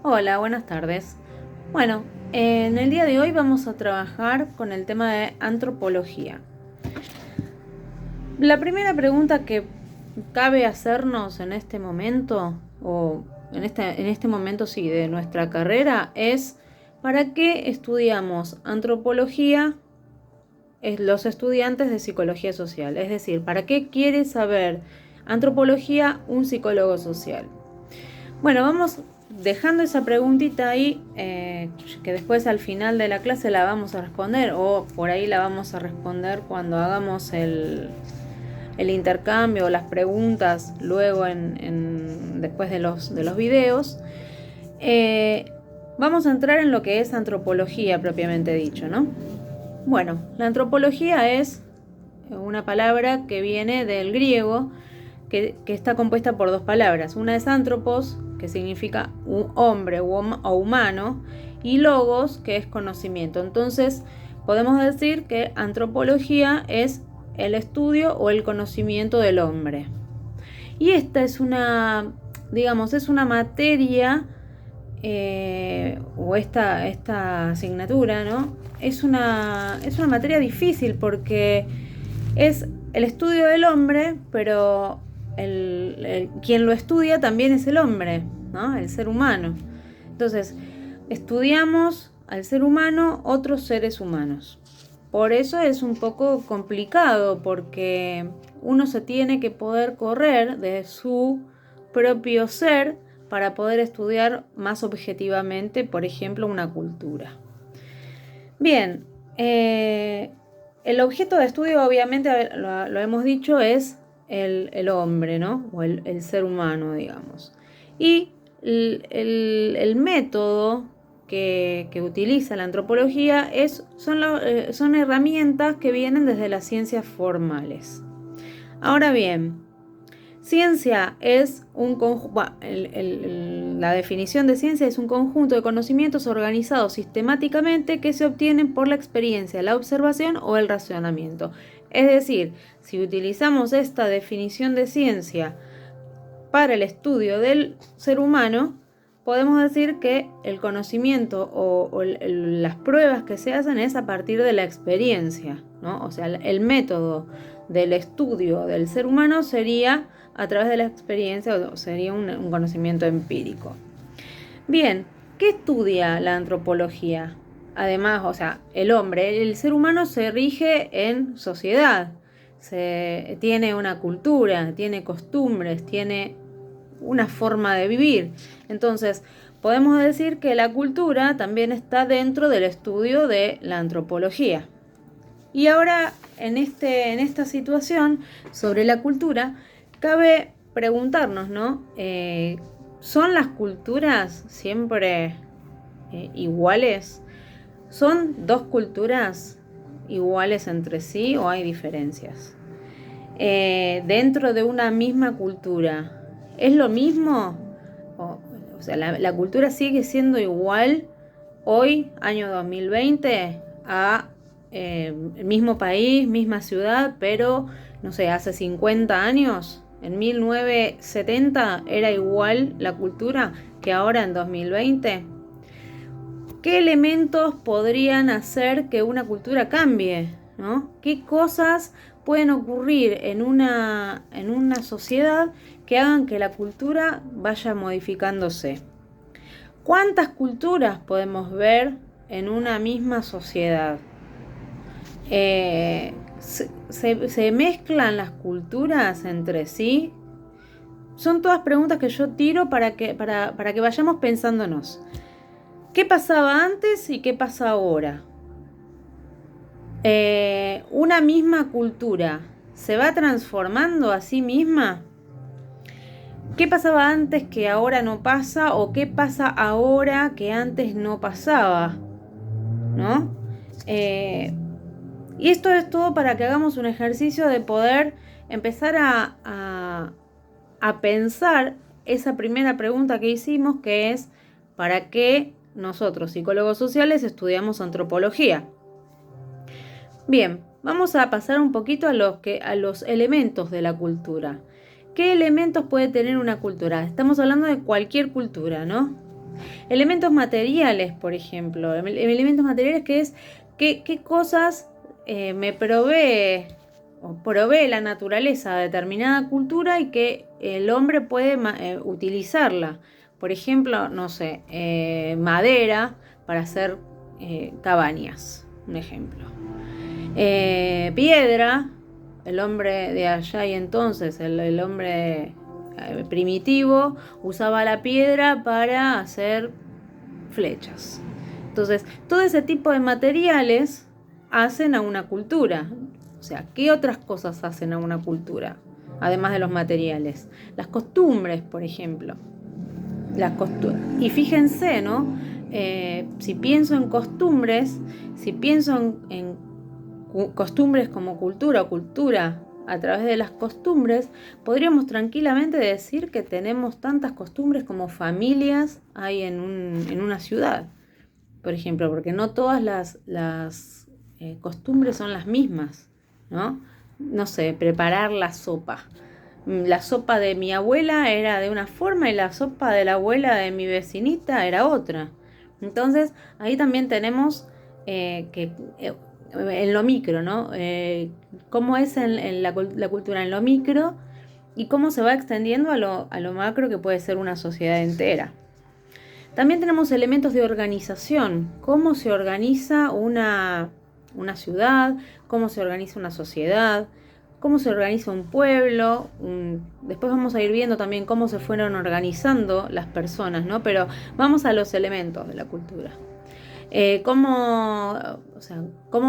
Hola, buenas tardes. Bueno, en el día de hoy vamos a trabajar con el tema de antropología. La primera pregunta que cabe hacernos en este momento, o en este momento sí, de nuestra carrera, es ¿para qué estudiamos antropología los estudiantes de psicología social? Es decir, ¿para qué quiere saber antropología un psicólogo social? Bueno, vamos dejando esa preguntita ahí, que después al final de la clase la vamos a responder, o por ahí la vamos a responder cuando hagamos el intercambio o las preguntas luego después de los videos. Vamos a entrar en lo que es antropología propiamente dicho, ¿no? Bueno, la antropología es una palabra que viene del griego, que está compuesta por dos palabras. Una es antropos, que significa un hombre o humano, y logos, que es conocimiento. Entonces, podemos decir que antropología es el estudio o el conocimiento del hombre. Y esta es es una materia, o esta asignatura, ¿no? Es una materia difícil porque es el estudio del hombre, pero quien lo estudia también es el hombre, ¿no? El ser humano. Entonces, estudiamos al ser humano otros seres humanos. Por eso es un poco complicado, porque uno se tiene que poder correr de su propio ser para poder estudiar más objetivamente, por ejemplo, una cultura. Bien, el objeto de estudio, obviamente, lo hemos dicho, es el hombre, ¿no? O el ser humano, digamos. Y el método que utiliza la antropología son herramientas que vienen desde las ciencias formales. Ahora bien, ciencia es un conjunto, la definición de ciencia es un conjunto de conocimientos organizados sistemáticamente que se obtienen por la experiencia, la observación o el razonamiento. Es decir, si utilizamos esta definición de ciencia para el estudio del ser humano, podemos decir que el conocimiento o las pruebas que se hacen es a partir de la experiencia, ¿no? O sea, el método del estudio del ser humano sería a través de la experiencia, o sería un conocimiento empírico. Bien, ¿qué estudia la antropología? Además, o sea, el ser humano se rige en sociedad, tiene una cultura, tiene costumbres, tiene una forma de vivir. Entonces, podemos decir que la cultura también está dentro del estudio de la antropología. Y ahora, en esta situación sobre la cultura, cabe preguntarnos, ¿no? ¿Son las culturas siempre iguales? ¿Son dos culturas iguales entre sí o hay diferencias? Dentro de una misma cultura, ¿es lo mismo? O sea, la cultura sigue siendo igual hoy, año 2020, a el mismo país, misma ciudad, pero, no sé, hace 50 años, en 1970, era igual la cultura que ahora en 2020. ¿Qué elementos podrían hacer que una cultura cambie, ¿no? ¿Qué cosas pueden ocurrir en una sociedad que hagan que la cultura vaya modificándose? ¿Cuántas culturas podemos ver en una misma sociedad? ¿Se mezclan las culturas entre sí? Son todas preguntas que yo tiro para que vayamos pensándonos. ¿Qué pasaba antes y qué pasa ahora? ¿Una misma cultura se va transformando a sí misma? ¿Qué pasaba antes que ahora no pasa? ¿O qué pasa ahora que antes no pasaba? ¿No? Y esto es todo para que hagamos un ejercicio de poder empezar a pensar esa primera pregunta que hicimos, que es ¿para qué nosotros, psicólogos sociales, estudiamos antropología? Bien, vamos a pasar un poquito a los elementos de la cultura. ¿Qué elementos puede tener una cultura? Estamos hablando de cualquier cultura, ¿no? Elementos materiales, por ejemplo. Elementos materiales que es qué cosas me provee o provee la naturaleza de determinada cultura y que el hombre puede utilizarla. Por ejemplo, no sé, madera para hacer cabañas, un ejemplo. Piedra, el hombre de allá y entonces, el hombre primitivo, usaba la piedra para hacer flechas. Entonces, todo ese tipo de materiales hacen a una cultura. O sea, ¿qué otras cosas hacen a una cultura? Además de los materiales. Las costumbres, por ejemplo. Y fíjense, ¿no? Si pienso en costumbres, si pienso en costumbres como cultura o cultura a través de las costumbres, podríamos tranquilamente decir que tenemos tantas costumbres como familias hay en una ciudad, por ejemplo, porque no todas las costumbres son las mismas, ¿no? No sé, preparar la sopa. La sopa de mi abuela era de una forma y la sopa de la abuela de mi vecinita era otra. Entonces, ahí también tenemos que en lo micro, ¿no? Cómo es en la cultura en lo micro y cómo se va extendiendo a lo macro, que puede ser una sociedad entera. También tenemos elementos de organización, cómo se organiza una ciudad, cómo se organiza una sociedad, cómo se organiza un pueblo. Después vamos a ir viendo también cómo se fueron organizando las personas, ¿no? Pero vamos a los elementos de la cultura. Cómo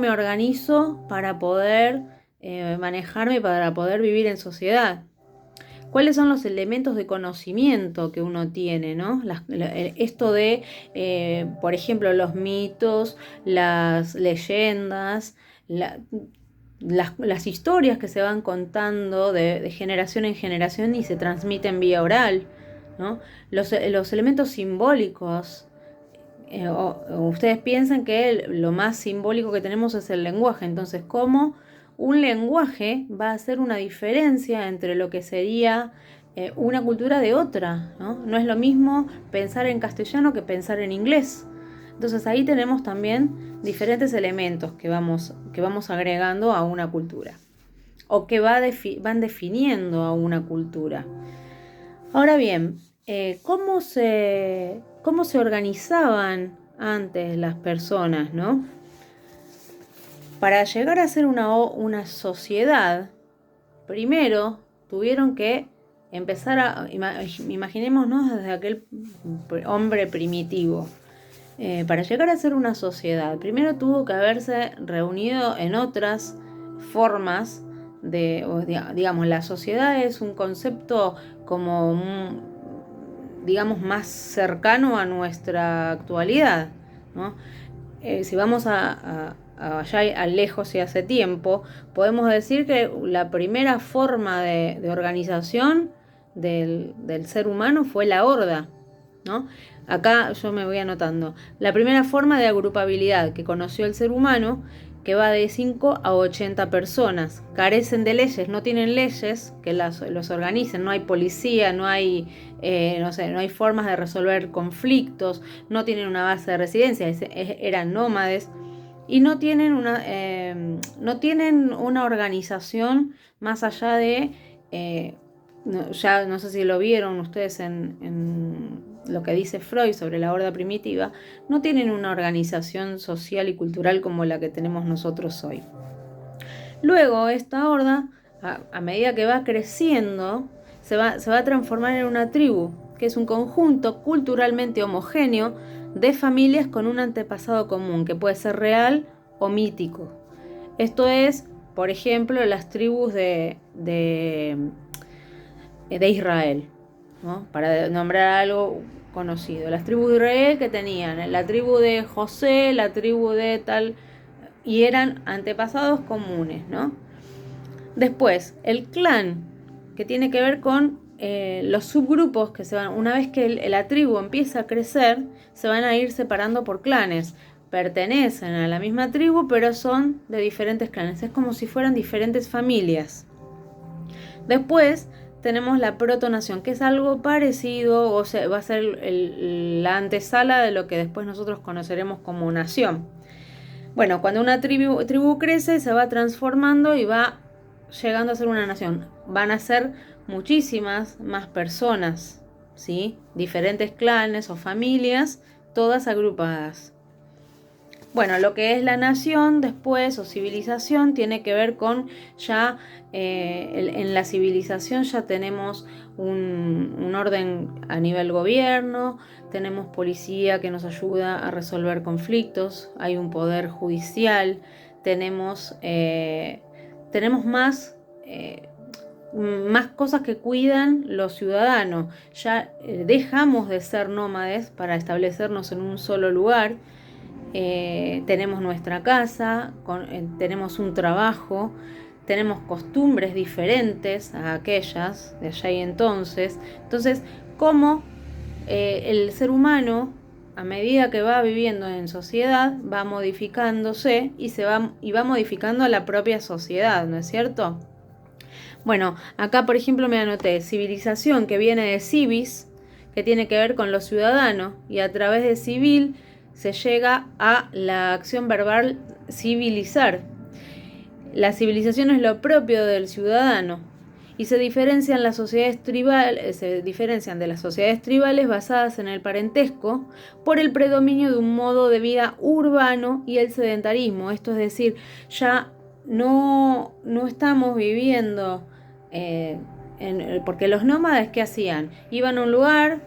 me organizo para poder manejarme, para poder vivir en sociedad. ¿Cuáles son los elementos de conocimiento que uno tiene, ¿no? Esto de, por ejemplo, los mitos, las leyendas, las historias que se van contando de generación en generación y se transmiten vía oral, ¿no? Los elementos simbólicos. Ustedes piensan que lo más simbólico que tenemos es el lenguaje. Entonces, ¿cómo un lenguaje va a hacer una diferencia entre lo que sería una cultura de otra, ¿no? No es lo mismo pensar en castellano que pensar en inglés. Entonces ahí tenemos también diferentes elementos que vamos agregando a una cultura o que van definiendo a una cultura. Ahora bien, ¿cómo se organizaban antes las personas, ¿no? Para llegar a ser una sociedad, primero tuvieron que empezar imaginémonos desde aquel hombre primitivo. Para llegar a ser una sociedad, primero tuvo que haberse reunido en otras formas digamos, la sociedad es un concepto como digamos, más cercano a nuestra actualidad, ¿no? Si vamos allá lejos y hace tiempo, podemos decir que la primera forma de organización del ser humano fue la horda, ¿no? Acá yo me voy anotando. La primera forma de agrupabilidad que conoció el ser humano, que va de 5 a 80 personas. Carecen de leyes, no tienen leyes que los organicen, no hay policía, no hay formas de resolver conflictos, no tienen una base de residencia, eran nómades y no tienen una organización más allá de, ya no sé si lo vieron ustedes en lo que dice Freud sobre la horda primitiva, no tienen una organización social y cultural como la que tenemos nosotros hoy. Luego esta horda, a medida que va creciendo, se va a transformar en una tribu, que es un conjunto culturalmente homogéneo de familias con un antepasado común, que puede ser real o mítico. Esto es, por ejemplo, las tribus de Israel, ¿no? Para nombrar algo conocido. Las tribus de Israel que tenían la tribu de José, la tribu de tal, y eran antepasados comunes, ¿no? Después, el clan, que tiene que ver con los subgrupos que se van, una vez que la tribu empieza a crecer, se van a ir separando por clanes. Pertenecen a la misma tribu, pero son de diferentes clanes. Es como si fueran diferentes familias. Después tenemos la protonación, que es algo parecido, o sea, va a ser la antesala de lo que después nosotros conoceremos como nación. Bueno, cuando una tribu crece, se va transformando y va llegando a ser una nación. Van a ser muchísimas más personas, ¿sí? Diferentes clanes o familias, todas agrupadas. Bueno, lo que es la nación después o civilización tiene que ver con ya en la civilización ya tenemos un orden a nivel gobierno, tenemos policía que nos ayuda a resolver conflictos, hay un poder judicial, tenemos más, más cosas que cuidan los ciudadanos. Ya dejamos de ser nómades para establecernos en un solo lugar. Tenemos nuestra casa, tenemos un trabajo, tenemos costumbres diferentes a aquellas de allá y entonces. Entonces, ¿cómo el ser humano, a medida que va viviendo en sociedad, va modificándose y va modificando a la propia sociedad, ¿no es cierto? Bueno, acá por ejemplo me anoté civilización, que viene de civis, que tiene que ver con los ciudadanos, y a través de civil se llega a la acción verbal civilizar. La civilización es lo propio del ciudadano y se diferencian las sociedades tribales, se diferencian de las sociedades tribales basadas en el parentesco por el predominio de un modo de vida urbano y el sedentarismo. Esto es decir, ya no estamos viviendo porque los nómades, ¿qué hacían? Iban a un lugar,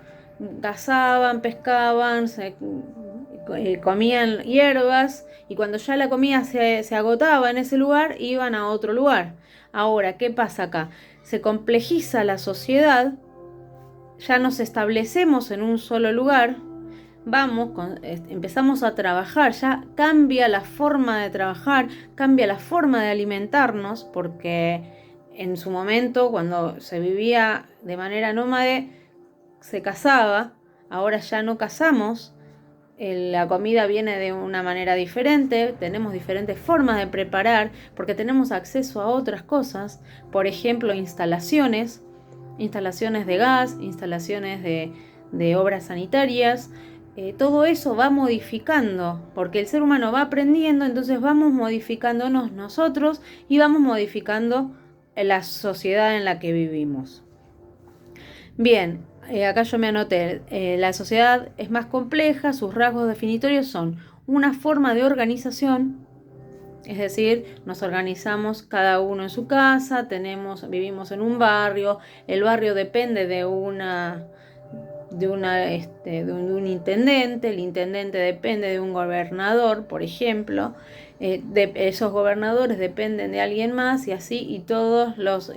cazaban, pescaban, comían hierbas, y cuando ya la comida se agotaba en ese lugar, iban a otro lugar. Ahora, ¿qué pasa acá? Se complejiza la sociedad, ya nos establecemos en un solo lugar, empezamos a trabajar, ya cambia la forma de trabajar, cambia la forma de alimentarnos, porque en su momento, cuando se vivía de manera nómade, se cazaba, ahora ya no cazamos, la comida viene de una manera diferente, tenemos diferentes formas de preparar, porque tenemos acceso a otras cosas, por ejemplo, instalaciones de gas, instalaciones de obras sanitarias. Todo eso va modificando, porque el ser humano va aprendiendo, entonces vamos modificándonos nosotros y vamos modificando la sociedad en la que vivimos. Bien, acá yo me anoté, la sociedad es más compleja, sus rasgos definitorios son una forma de organización, es decir, nos organizamos cada uno en su casa, vivimos en un barrio, el barrio depende de un intendente, el intendente depende de un gobernador, por ejemplo, esos gobernadores dependen de alguien más y así, y todos los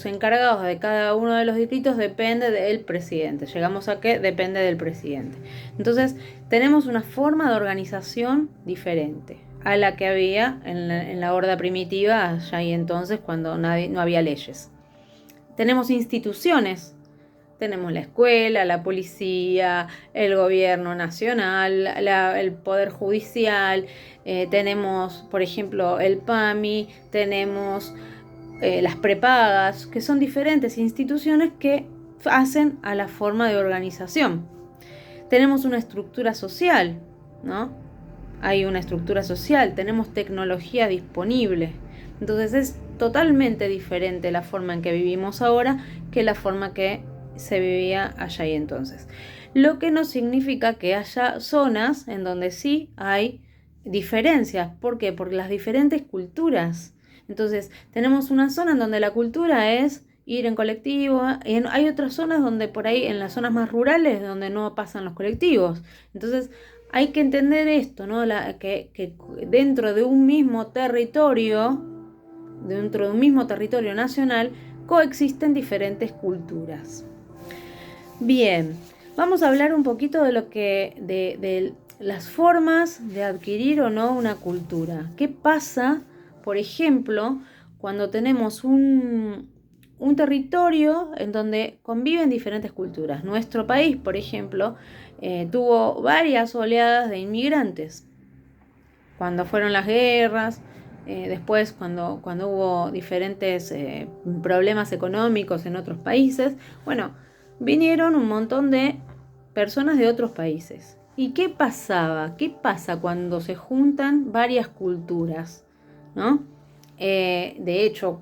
encargados de cada uno de los distritos depende del presidente. Llegamos a que depende del presidente. Entonces, tenemos una forma de organización diferente a la que había en la horda primitiva allá y entonces, cuando no había leyes. Tenemos instituciones. Tenemos la escuela, la policía, el gobierno nacional, el poder judicial, tenemos, por ejemplo, el PAMI, tenemos las prepagas, que son diferentes instituciones que hacen a la forma de organización. Tenemos una estructura social, ¿no? Hay una estructura social, tenemos tecnología disponible. Entonces es totalmente diferente la forma en que vivimos ahora que la forma que se vivía allá y entonces. Lo que no significa que haya zonas en donde sí hay diferencias. ¿Por qué? Por las diferentes culturas. Entonces, tenemos una zona en donde la cultura es ir en colectivo, y hay otras zonas donde por ahí, en las zonas más rurales, donde no pasan los colectivos. Entonces, hay que entender esto, ¿no? Que dentro de un mismo territorio nacional, coexisten diferentes culturas. Bien, vamos a hablar un poquito de de las formas de adquirir o no una cultura. ¿Qué pasa, por ejemplo, cuando tenemos un territorio en donde conviven diferentes culturas? Nuestro país, por ejemplo, tuvo varias oleadas de inmigrantes. Cuando fueron las guerras, después cuando hubo diferentes problemas económicos en otros países, bueno, vinieron un montón de personas de otros países. ¿Y qué pasaba? ¿Qué pasa cuando se juntan varias culturas? ¿No? De hecho,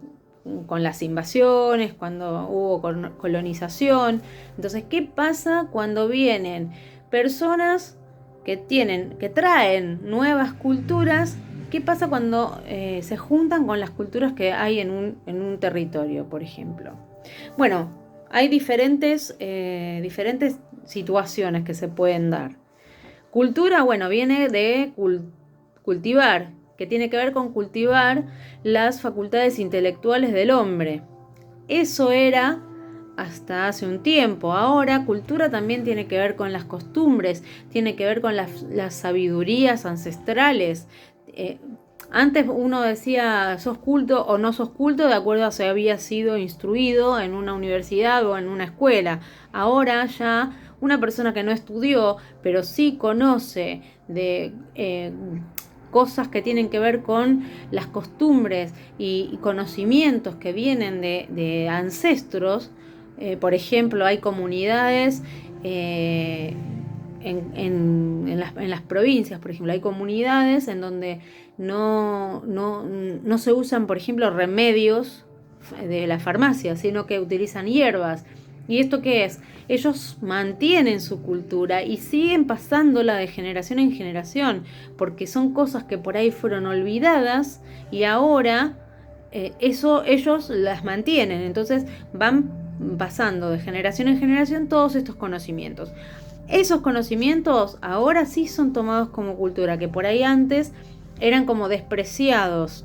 con las invasiones, cuando hubo colonización. Entonces, ¿qué pasa cuando vienen personas que traen nuevas culturas? ¿Qué pasa cuando se juntan con las culturas que hay en un territorio, por ejemplo? Bueno, hay diferentes situaciones que se pueden dar. Cultura, bueno, viene de cultivar, que tiene que ver con cultivar las facultades intelectuales del hombre. Eso era hasta hace un tiempo. Ahora, cultura también tiene que ver con las costumbres, tiene que ver con las sabidurías ancestrales. Antes uno decía, sos culto o no sos culto de acuerdo a si había sido instruido en una universidad o en una escuela. Ahora ya una persona que no estudió, pero sí conoce de cosas que tienen que ver con las costumbres y conocimientos que vienen de ancestros. Por ejemplo, hay comunidades en las provincias, por ejemplo, hay comunidades en donde no se usan, por ejemplo, remedios de la farmacia, sino que utilizan hierbas. ¿Y esto qué es? Ellos mantienen su cultura y siguen pasándola de generación en generación, porque son cosas que por ahí fueron olvidadas y ahora eso ellos las mantienen. Entonces van pasando de generación en generación todos estos conocimientos. Esos conocimientos ahora sí son tomados como cultura, que por ahí antes eran como despreciados,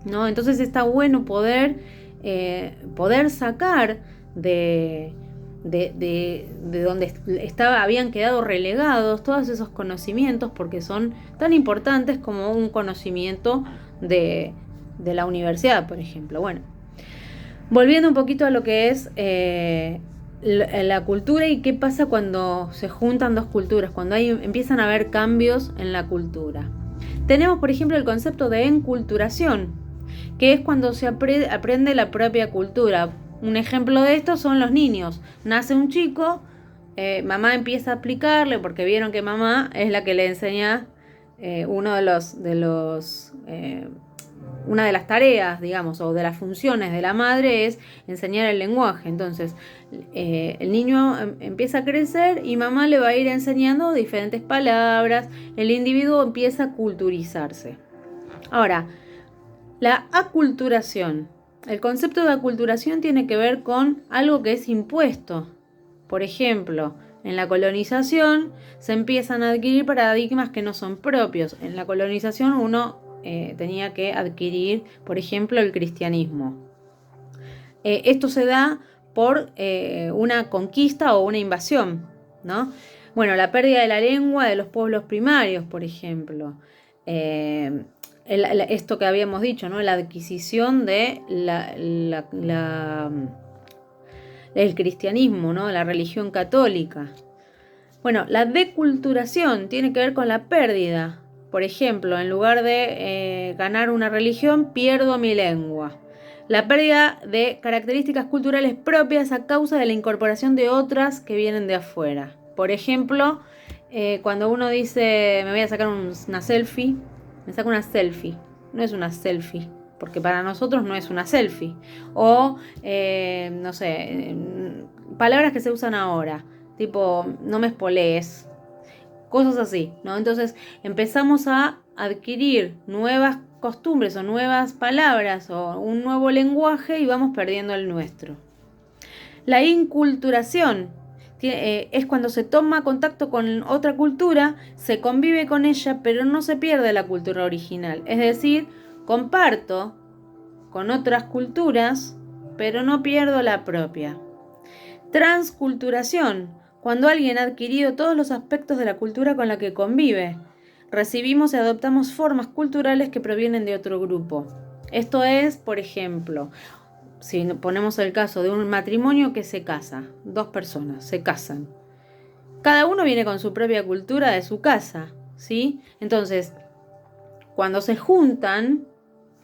¿no? Entonces está bueno poder sacar de donde habían quedado relegados todos esos conocimientos, porque son tan importantes como un conocimiento de la universidad, por ejemplo. Bueno, volviendo un poquito a lo que es la cultura y qué pasa cuando se juntan dos culturas, cuando empiezan a haber cambios en la cultura. Tenemos, por ejemplo, el concepto de enculturación, que es cuando se aprende la propia cultura. Un ejemplo de esto son los niños. Nace un chico, mamá empieza a explicarle, porque vieron que mamá es la que le enseña una de las tareas, digamos, o de las funciones de la madre es enseñar el lenguaje. Entonces, el niño empieza a crecer y mamá le va a ir enseñando diferentes palabras, el individuo empieza a culturizarse. Ahora, la aculturación. El concepto de aculturación tiene que ver con algo que es impuesto. Por ejemplo, en la colonización se empiezan a adquirir paradigmas que no son propios. En la colonización uno tenía que adquirir, por ejemplo, el cristianismo. Esto se da por una conquista o una invasión, ¿no? Bueno, la pérdida de la lengua de los pueblos primarios, por ejemplo. Esto que habíamos dicho, ¿no? La adquisición de el cristianismo, ¿no? La religión católica. Bueno, la deculturación tiene que ver con la pérdida. Por ejemplo, en lugar de ganar una religión, pierdo mi lengua. La pérdida de características culturales propias a causa de la incorporación de otras que vienen de afuera. Por ejemplo, cuando uno dice, me voy a sacar una selfie, me saco una selfie. No es una selfie, porque para nosotros no es una selfie. O, no sé, palabras que se usan ahora, tipo, no me espolees. Cosas así, ¿no? Entonces empezamos a adquirir nuevas costumbres o nuevas palabras o un nuevo lenguaje y vamos perdiendo el nuestro. La inculturación es cuando se toma contacto con otra cultura, se convive con ella, pero no se pierde la cultura original. Es decir, comparto con otras culturas, pero no pierdo la propia. Transculturación. Cuando alguien ha adquirido todos los aspectos de la cultura con la que convive, recibimos y adoptamos formas culturales que provienen de otro grupo. Esto es, por ejemplo, si ponemos el caso de un matrimonio que se casa, dos personas se casan. Cada uno viene con su propia cultura de su casa, ¿sí? Entonces, cuando se juntan,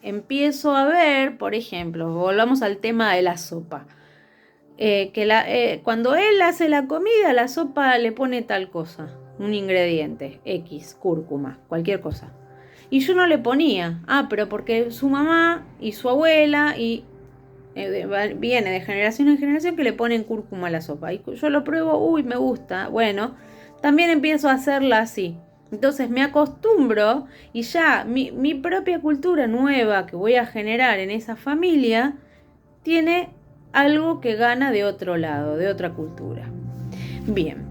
empiezo a ver, por ejemplo, volvamos al tema de la sopa. Cuando él hace la comida, la sopa le pone tal cosa, un ingrediente, X, cúrcuma, cualquier cosa. Y yo no le ponía, pero porque su mamá y su abuela viene de generación en generación que le ponen cúrcuma a la sopa. Y yo lo pruebo, me gusta, bueno, también empiezo a hacerla así. Entonces me acostumbro y ya mi propia cultura nueva que voy a generar en esa familia tiene algo que gana de otro lado, de otra cultura. Bien,